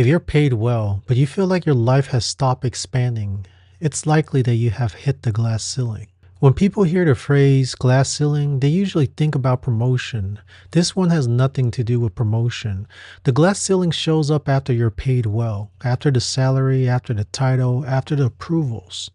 If you're paid well, but you feel like your life has stopped expanding, it's likely that you have hit the glass ceiling. When people hear the phrase glass ceiling, they usually think about promotion. This one has nothing to do with promotion. The glass ceiling shows up after you're paid well, after the salary, after the title, after the approvals.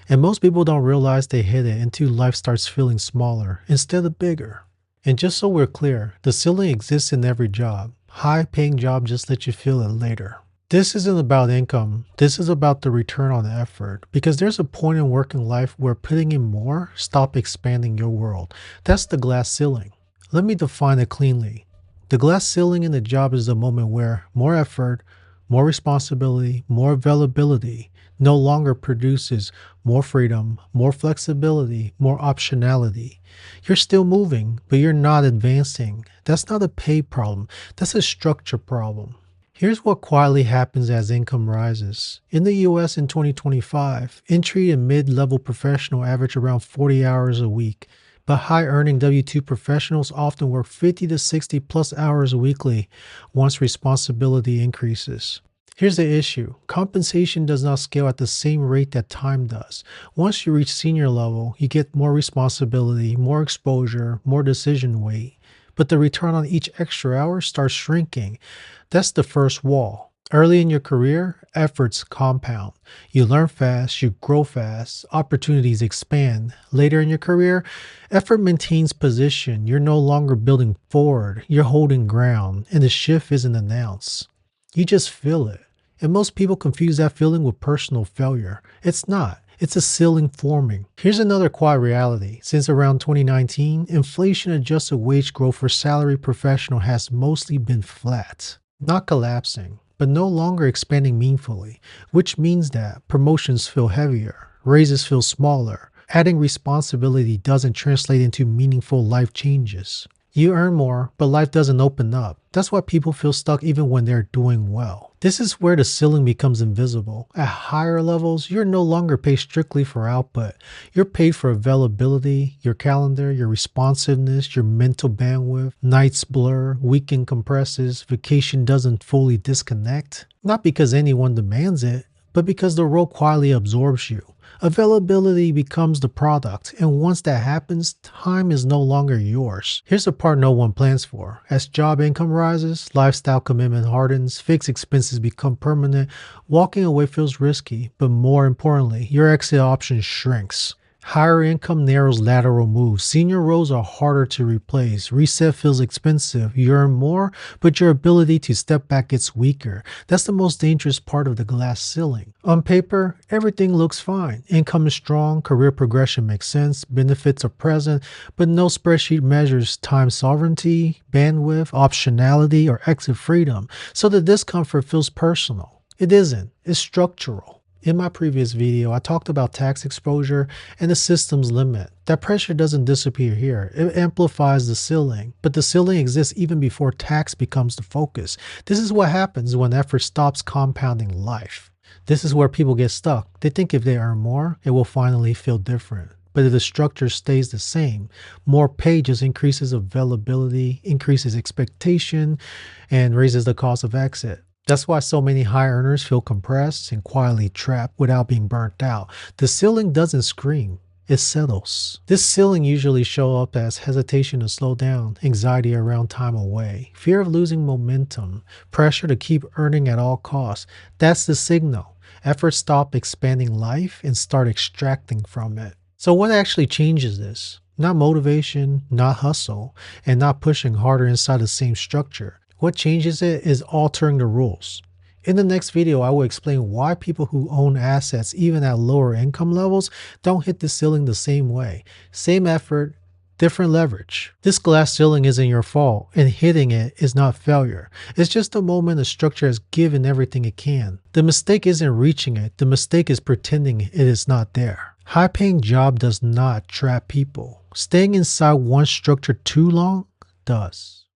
And most people don't realize they hit it until life starts feeling smaller instead of bigger. And just so we're clear, the ceiling exists in every job. High paying job just lets you feel it later. This isn't about income. This is about the return on effort. Because there's a point in working life where putting in more stop expanding your world. That's the glass ceiling. Let me define it cleanly. The glass ceiling in the job is the moment where more effort, more responsibility, more availability no longer produces more freedom, more flexibility, more optionality. You're still moving, but you're not advancing. That's not a pay problem. That's a structure problem. Here's what quietly happens as income rises. In the US in 2025, entry and mid-level professionals average around 40 hours a week, but high-earning W-2 professionals often work 50 to 60 plus hours weekly once responsibility increases. Here's the issue. Compensation does not scale at the same rate that time does. Once you reach senior level, you get more responsibility, more exposure, more decision weight. But the return on each extra hour starts shrinking. That's the first wall. Early in your career, efforts compound. You learn fast, you grow fast, opportunities expand. Later in your career, effort maintains position. You're no longer building forward, you're holding ground, and the shift isn't announced. You just feel it. And most people confuse that feeling with personal failure. It's not. It's a ceiling forming. Here's another quiet reality. Since around 2019, inflation-adjusted wage growth for salaried professionals has mostly been flat, not collapsing, but no longer expanding meaningfully, which means that promotions feel heavier, raises feel smaller, adding responsibility doesn't translate into meaningful life changes. You earn more, but life doesn't open up. That's why people feel stuck even when they're doing well. This is where the ceiling becomes invisible. At higher levels, you're no longer paid strictly for output. You're paid for availability, your calendar, your responsiveness, your mental bandwidth. Nights blur, weekend compresses, vacation doesn't fully disconnect. Not because anyone demands it, but because the role quietly absorbs you. Availability becomes the product, and once that happens, time is no longer yours. Here's the part no one plans for. As job income rises, lifestyle commitment hardens, fixed expenses become permanent, walking away feels risky, but more importantly, your exit option shrinks. Higher income narrows lateral moves. Senior roles are harder to replace. Reset feels expensive. You earn more, but your ability to step back gets weaker. That's the most dangerous part of the glass ceiling. On paper, everything looks fine. Income is strong, career progression makes sense, benefits are present, but no spreadsheet measures time sovereignty, bandwidth, optionality, or exit freedom. So the discomfort feels personal. It isn't. It's structural. In my previous video, I talked about tax exposure and the system's limit. That pressure doesn't disappear here. It amplifies the ceiling, but the ceiling exists even before tax becomes the focus. This is what happens when effort stops compounding life. This is where people get stuck. They think if they earn more, it will finally feel different. But if the structure stays the same, more pay just increases availability, increases expectation, and raises the cost of exit. That's why so many high earners feel compressed and quietly trapped without being burnt out. The ceiling doesn't scream, it settles. This ceiling usually shows up as hesitation to slow down, anxiety around time away, fear of losing momentum, pressure to keep earning at all costs. That's the signal. Efforts stop expanding life and start extracting from it. So what actually changes this? Not motivation, not hustle, and not pushing harder inside the same structure. What changes it is altering the rules. In the next video, I will explain why people who own assets, even at lower income levels, don't hit the ceiling the same way. Same effort, different leverage. This glass ceiling isn't your fault, and hitting it is not failure. It's just a moment the structure has given everything it can. The mistake isn't reaching it. The mistake is pretending it is not there. High-paying job does not trap people. Staying inside one structure too long does.